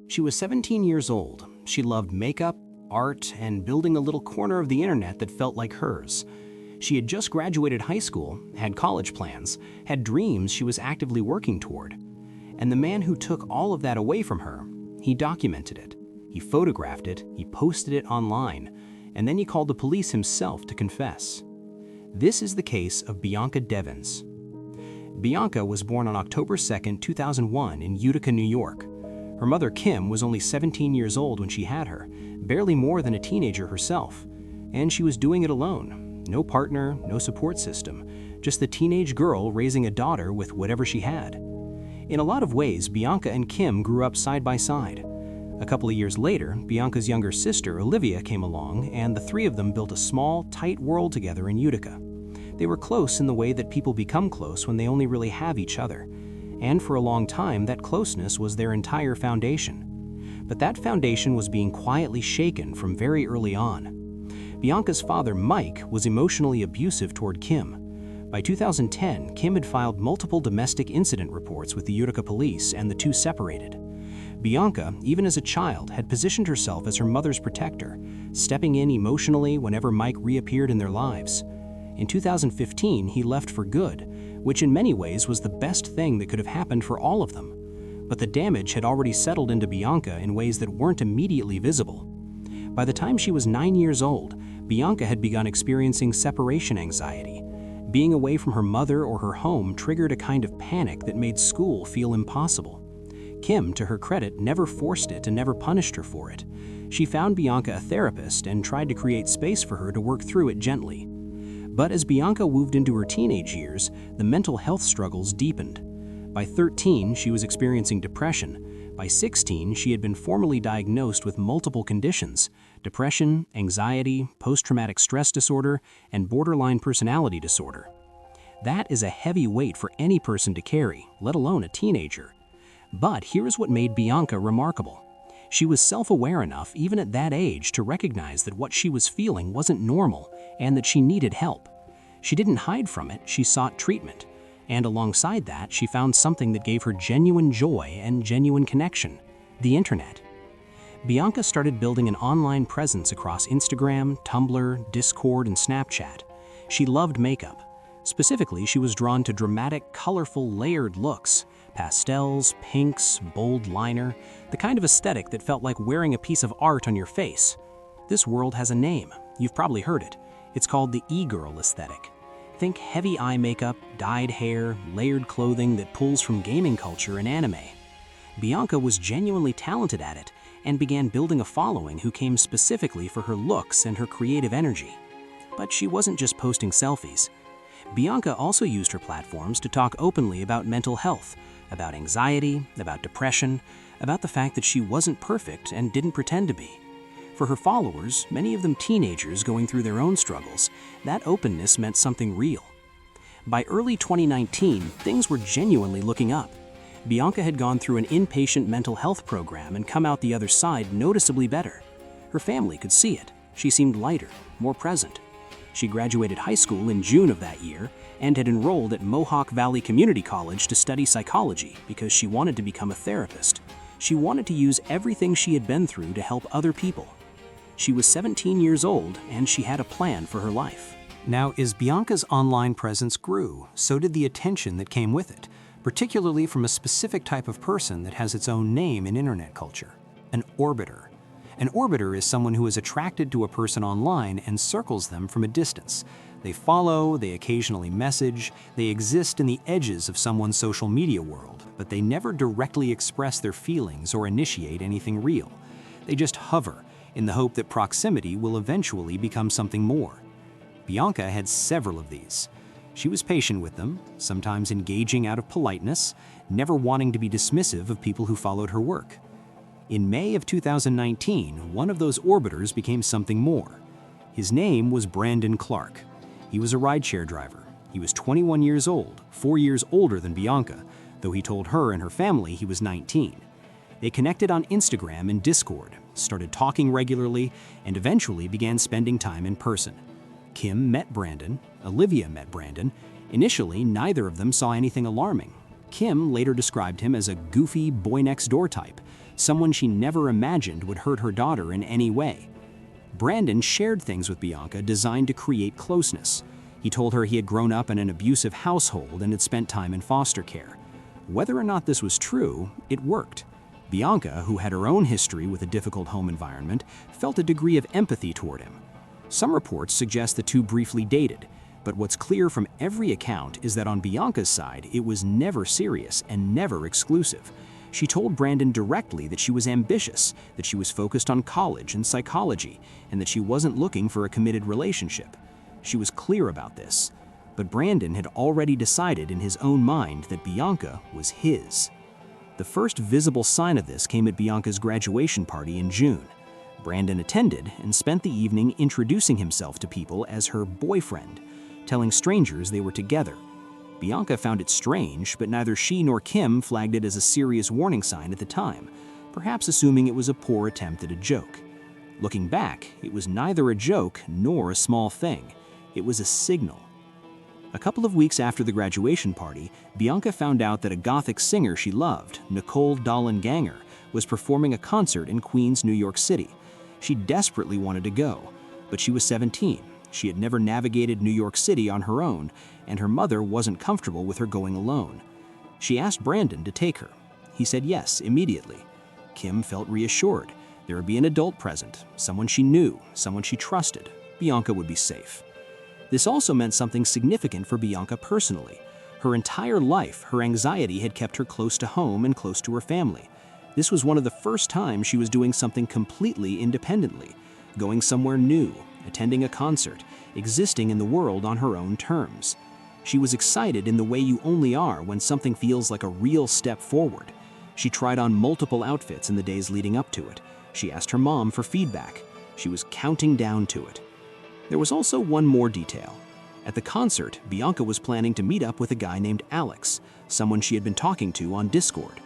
She was 17 years old. She loved makeup, art, and building a little corner of the internet that felt like hers. She had just graduated high school, had college plans, had dreams she was actively working toward. And the man who took all of that away from her, he documented it. He photographed it, he posted it online, and then he called the police himself to confess. This is the case of Bianca Devins. Bianca was born on October 2, 2001 in Utica, New York. Her mother, Kim, was only 17 years old when she had her, barely more than a teenager herself. And she was doing it alone. No partner, no support system, just the teenage girl raising a daughter with whatever she had. In a lot of ways, Bianca and Kim grew up side by side. A couple of years later, Bianca's younger sister, Olivia, came along, and the three of them built a small, tight world together in Utica. They were close in the way that people become close when they only really have each other. And for a long time, that closeness was their entire foundation. But that foundation was being quietly shaken from very early on. Bianca's father, Mike, was emotionally abusive toward Kim. By 2010, Kim had filed multiple domestic incident reports with the Utica police, and the two separated. Bianca, even as a child, had positioned herself as her mother's protector, stepping in emotionally whenever Mike reappeared in their lives. In 2015, he left for good, which in many ways was the best thing that could have happened for all of them. But the damage had already settled into Bianca in ways that weren't immediately visible. By the time she was 9 years old, Bianca had begun experiencing separation anxiety. Being away from her mother or her home triggered a kind of panic that made school feel impossible. Kim, to her credit, never forced it and never punished her for it. She found Bianca a therapist and tried to create space for her to work through it gently. But as Bianca moved into her teenage years, the mental health struggles deepened. By 13, she was experiencing depression. By 16, she had been formally diagnosed with multiple conditions: depression, anxiety, post-traumatic stress disorder, and borderline personality disorder. That is a heavy weight for any person to carry, let alone a teenager. But here's what made Bianca remarkable. She was self-aware enough, even at that age, to recognize that what she was feeling wasn't normal and that she needed help. She didn't hide from it, she sought treatment. And alongside that, she found something that gave her genuine joy and genuine connection: the internet. Bianca started building an online presence across Instagram, Tumblr, Discord, and Snapchat. She loved makeup. Specifically, she was drawn to dramatic, colorful, layered looks: pastels, pinks, bold liner, the kind of aesthetic that felt like wearing a piece of art on your face. This world has a name. You've probably heard it. It's called the e-girl aesthetic. Think heavy eye makeup, dyed hair, layered clothing that pulls from gaming culture and anime. Bianca was genuinely talented at it and began building a following who came specifically for her looks and her creative energy. But she wasn't just posting selfies. Bianca also used her platforms to talk openly about mental health, about anxiety, about depression, about the fact that she wasn't perfect and didn't pretend to be. For her followers, many of them teenagers going through their own struggles, that openness meant something real. By early 2019, things were genuinely looking up. Bianca had gone through an inpatient mental health program and come out the other side noticeably better. Her family could see it. She seemed lighter, more present. She graduated high school in June of that year and had enrolled at Mohawk Valley Community College to study psychology because she wanted to become a therapist. She wanted to use everything she had been through to help other people. She was 17 years old, and she had a plan for her life. Now, as Bianca's online presence grew, so did the attention that came with it, particularly from a specific type of person that has its own name in internet culture: an orbiter. An orbiter is someone who is attracted to a person online and circles them from a distance. They follow, they occasionally message, they exist in the edges of someone's social media world, but they never directly express their feelings or initiate anything real. They just hover, in the hope that proximity will eventually become something more. Bianca had several of these. She was patient with them, sometimes engaging out of politeness, never wanting to be dismissive of people who followed her work. In May of 2019, one of those orbiters became something more. His name was Brandon Clark. He was a rideshare driver. He was 21 years old, 4 years older than Bianca, though he told her and her family he was 19. They connected on Instagram and Discord, started talking regularly, and eventually began spending time in person. Kim met Brandon, Olivia met Brandon. Initially, neither of them saw anything alarming. Kim later described him as a goofy boy-next-door type, someone she never imagined would hurt her daughter in any way. Brandon shared things with Bianca designed to create closeness. He told her he had grown up in an abusive household and had spent time in foster care. Whether or not this was true, it worked. Bianca, who had her own history with a difficult home environment, felt a degree of empathy toward him. Some reports suggest the two briefly dated, but what's clear from every account is that on Bianca's side, it was never serious and never exclusive. She told Brandon directly that she was ambitious, that she was focused on college and psychology, and that she wasn't looking for a committed relationship. She was clear about this, but Brandon had already decided in his own mind that Bianca was his. The first visible sign of this came at Bianca's graduation party in June. Brandon attended and spent the evening introducing himself to people as her boyfriend, telling strangers they were together. Bianca found it strange, but neither she nor Kim flagged it as a serious warning sign at the time, perhaps assuming it was a poor attempt at a joke. Looking back, it was neither a joke nor a small thing. It was a signal. A couple of weeks after the graduation party, Bianca found out that a Gothic singer she loved, Nicole Dolan-Ganger, was performing a concert in Queens, New York City. She desperately wanted to go, but she was 17. She had never navigated New York City on her own, and her mother wasn't comfortable with her going alone. She asked Brandon to take her. He said yes immediately. Kim felt reassured. There would be an adult present, someone she knew, someone she trusted. Bianca would be safe. This also meant something significant for Bianca personally. Her entire life, her anxiety had kept her close to home and close to her family. This was one of the first times she was doing something completely independently, going somewhere new, attending a concert, existing in the world on her own terms. She was excited in the way you only are when something feels like a real step forward. She tried on multiple outfits in the days leading up to it. She asked her mom for feedback. She was counting down to it. There was also one more detail. At the concert, Bianca was planning to meet up with a guy named Alex, someone she had been talking to on Discord.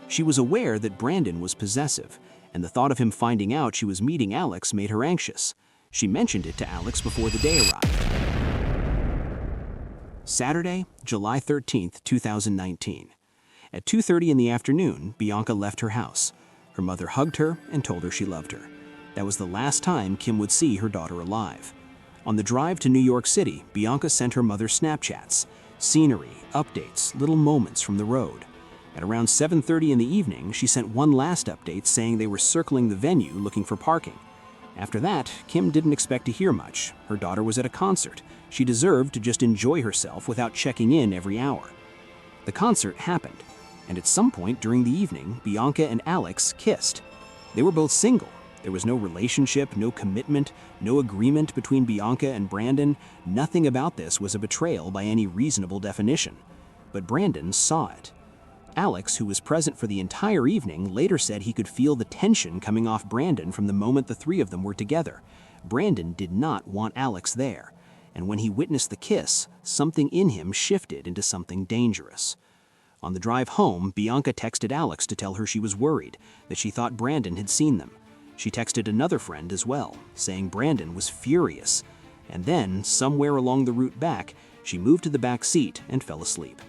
She was aware that Brandon was possessive, and the thought of him finding out she was meeting Alex made her anxious. She mentioned it to Alex before the day arrived. Saturday, July 13th, 2019. At 2:30 in the afternoon, Bianca left her house. Her mother hugged her and told her she loved her. That was the last time Kim would see her daughter alive. On the drive to New York City, Bianca sent her mother Snapchats, scenery, updates, little moments from the road. At around 7:30 in the evening, she sent one last update saying they were circling the venue looking for parking. After that, Kim didn't expect to hear much. Her daughter was at a concert. She deserved to just enjoy herself without checking in every hour. The concert happened, and at some point during the evening, Bianca and Alex kissed. They were both single. There was no relationship, no commitment, no agreement between Bianca and Brandon. Nothing about this was a betrayal by any reasonable definition. But Brandon saw it. Alex, who was present for the entire evening, later said he could feel the tension coming off Brandon from the moment the three of them were together. Brandon did not want Alex there, and when he witnessed the kiss, something in him shifted into something dangerous. On the drive home, Bianca texted Alex to tell her she was worried, that she thought Brandon had seen them. She texted another friend as well, saying Brandon was furious. And then, somewhere along the route back, she moved to the back seat and fell asleep.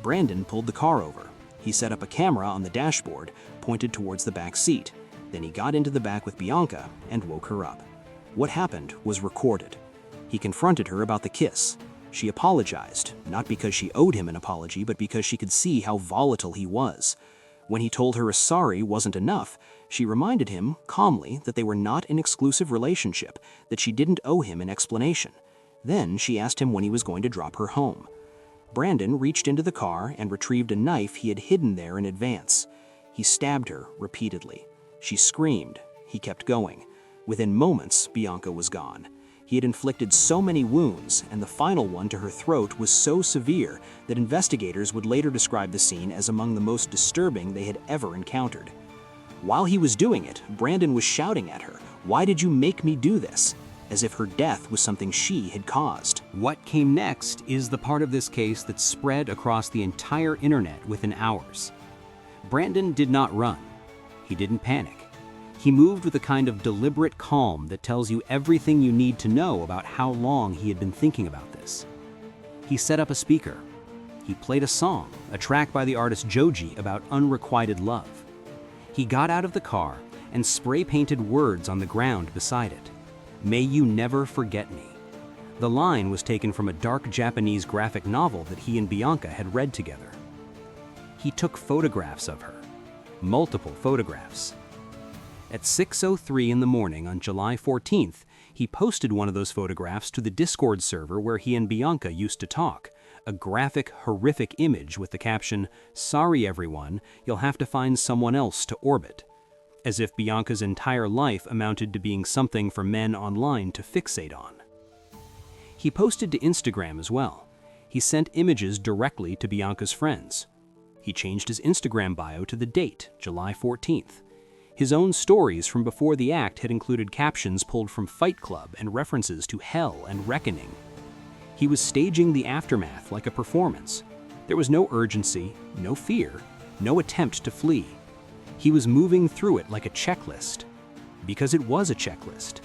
Brandon pulled the car over. He set up a camera on the dashboard, pointed towards the back seat. Then he got into the back with Bianca and woke her up. What happened was recorded. He confronted her about the kiss. She apologized, not because she owed him an apology, but because she could see how volatile he was. When he told her a sorry wasn't enough, she reminded him, calmly, that they were not in an exclusive relationship, that she didn't owe him an explanation. Then she asked him when he was going to drop her home. Brandon reached into the car and retrieved a knife he had hidden there in advance. He stabbed her repeatedly. She screamed. He kept going. Within moments, Bianca was gone. He had inflicted so many wounds, and the final one to her throat was so severe that investigators would later describe the scene as among the most disturbing they had ever encountered. While he was doing it, Brandon was shouting at her, "Why did you make me do this?" as if her death was something she had caused. What came next is the part of this case that spread across the entire internet within hours. Brandon did not run. He didn't panic. He moved with a kind of deliberate calm that tells you everything you need to know about how long he had been thinking about this. He set up a speaker. He played a song, a track by the artist Joji about unrequited love. He got out of the car and spray-painted words on the ground beside it. "May you never forget me." The line was taken from a dark Japanese graphic novel that he and Bianca had read together. He took photographs of her, multiple photographs. At 6:03 in the morning on July 14th, he posted one of those photographs to the Discord server where he and Bianca used to talk, a graphic, horrific image with the caption, "Sorry everyone, you'll have to find someone else to orbit," as if Bianca's entire life amounted to being something for men online to fixate on. He posted to Instagram as well. He sent images directly to Bianca's friends. He changed his Instagram bio to the date, July 14th. His own stories from before the act had included captions pulled from Fight Club and references to hell and reckoning. He was staging the aftermath like a performance. There was no urgency, no fear, no attempt to flee. He was moving through it like a checklist. Because it was a checklist.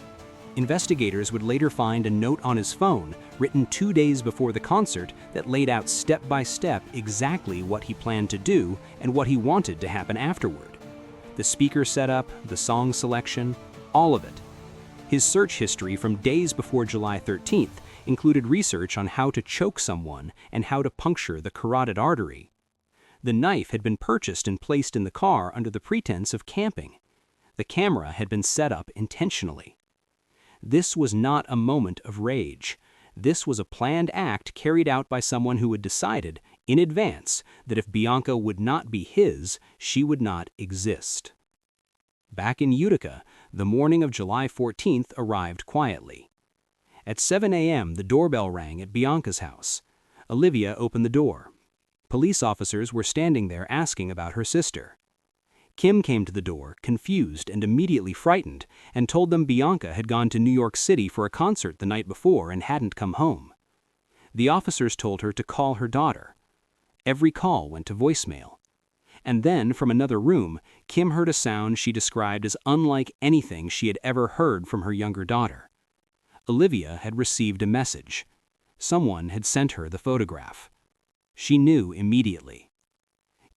Investigators would later find a note on his phone written 2 days before the concert that laid out step by step exactly what he planned to do and what he wanted to happen afterward. The speaker setup, the song selection, all of it. His search history from days before July 13th included research on how to choke someone and how to puncture the carotid artery. The knife had been purchased and placed in the car under the pretense of camping. The camera had been set up intentionally. This was not a moment of rage. This was a planned act carried out by someone who had decided, in advance, that if Bianca would not be his, she would not exist. Back in Utica, the morning of July 14th arrived quietly. At 7 a.m., the doorbell rang at Bianca's house. Olivia opened the door. Police officers were standing there asking about her sister. Kim came to the door, confused and immediately frightened, and told them Bianca had gone to New York City for a concert the night before and hadn't come home. The officers told her to call her daughter. Every call went to voicemail. And then, from another room, Kim heard a sound she described as unlike anything she had ever heard from her younger daughter. Olivia had received a message. Someone had sent her the photograph. She knew immediately.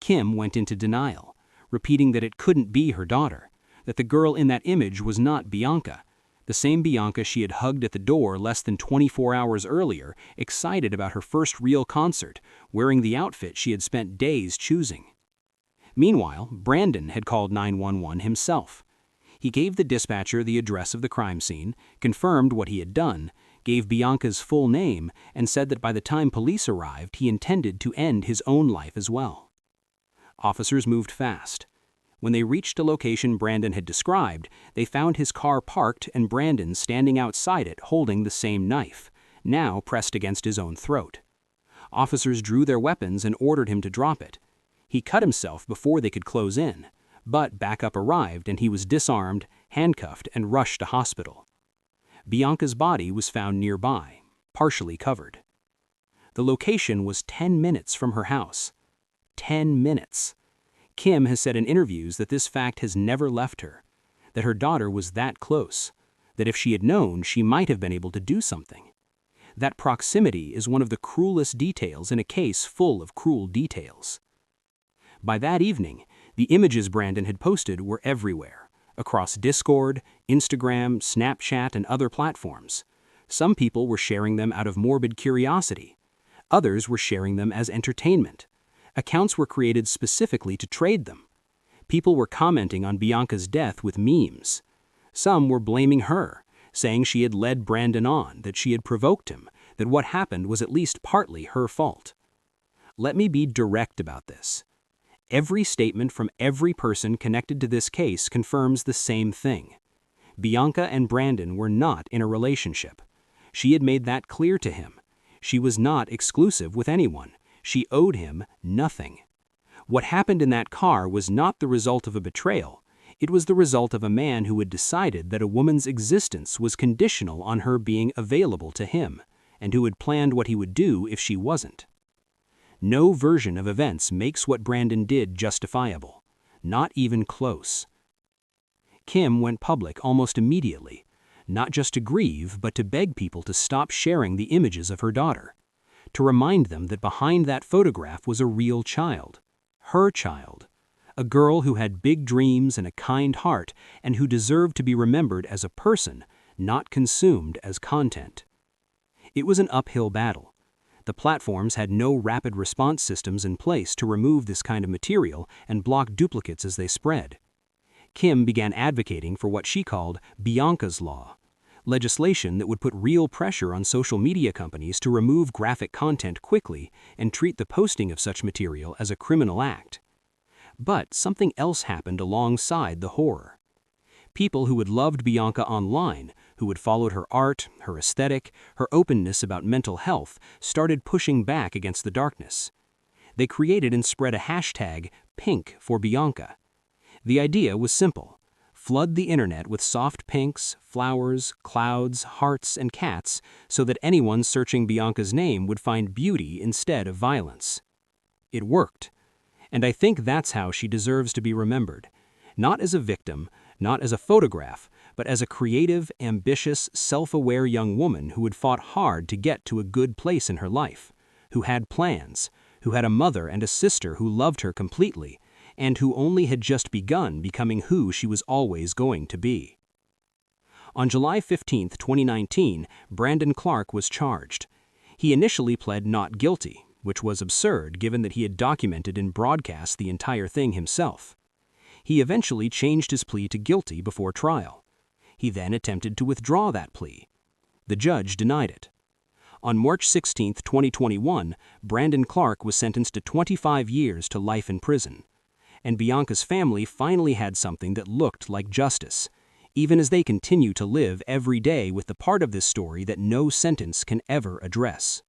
Kim went into denial, repeating that it couldn't be her daughter, that the girl in that image was not Bianca, the same Bianca she had hugged at the door less than 24 hours earlier, excited about her first real concert, wearing the outfit she had spent days choosing. Meanwhile, Brandon had called 911 himself. He gave the dispatcher the address of the crime scene, confirmed what he had done, gave Bianca's full name, and said that by the time police arrived, he intended to end his own life as well. Officers moved fast. When they reached a location Brandon had described, they found his car parked and Brandon standing outside it holding the same knife, now pressed against his own throat. Officers drew their weapons and ordered him to drop it. He cut himself before they could close in, but backup arrived and he was disarmed, handcuffed, and rushed to hospital. Bianca's body was found nearby, partially covered. The location was 10 minutes from her house. 10 minutes. Kim has said in interviews that this fact has never left her, that her daughter was that close, that if she had known, she might have been able to do something. That proximity is one of the cruelest details in a case full of cruel details. By that evening, the images Brandon had posted were everywhere, across Discord, Instagram, Snapchat, and other platforms. Some people were sharing them out of morbid curiosity. Others were sharing them as entertainment. Accounts were created specifically to trade them. People were commenting on Bianca's death with memes. Some were blaming her, saying she had led Brandon on, that she had provoked him, that what happened was at least partly her fault. Let me be direct about this. Every statement from every person connected to this case confirms the same thing. Bianca and Brandon were not in a relationship. She had made that clear to him. She was not exclusive with anyone. She owed him nothing. What happened in that car was not the result of a betrayal. It was the result of a man who had decided that a woman's existence was conditional on her being available to him, and who had planned what he would do if she wasn't. No version of events makes what Brandon did justifiable, not even close. Kim went public almost immediately, not just to grieve, but to beg people to stop sharing the images of her daughter, to remind them that behind that photograph was a real child. Her child. A girl who had big dreams and a kind heart and who deserved to be remembered as a person, not consumed as content. It was an uphill battle. The platforms had no rapid response systems in place to remove this kind of material and block duplicates as they spread. Kim began advocating for what she called Bianca's Law, legislation that would put real pressure on social media companies to remove graphic content quickly and treat the posting of such material as a criminal act. But something else happened alongside the horror. People who had loved Bianca online, who had followed her art, her aesthetic, her openness about mental health, started pushing back against the darkness. They created and spread a hashtag, #PinkForBianca. The idea was simple. Flood the internet with soft pinks, flowers, clouds, hearts, and cats so that anyone searching Bianca's name would find beauty instead of violence. It worked. And I think that's how she deserves to be remembered. Not as a victim, not as a photograph, but as a creative, ambitious, self-aware young woman who had fought hard to get to a good place in her life, who had plans, who had a mother and a sister who loved her completely, and who only had just begun becoming who she was always going to be. On July 15, 2019, Brandon Clark was charged. He initially pled not guilty, which was absurd given that he had documented and broadcast the entire thing himself. He eventually changed his plea to guilty before trial. He then attempted to withdraw that plea. The judge denied it. On March 16, 2021, Brandon Clark was sentenced to 25 years to life in prison. And Bianca's family finally had something that looked like justice, even as they continue to live every day with the part of this story that no sentence can ever address.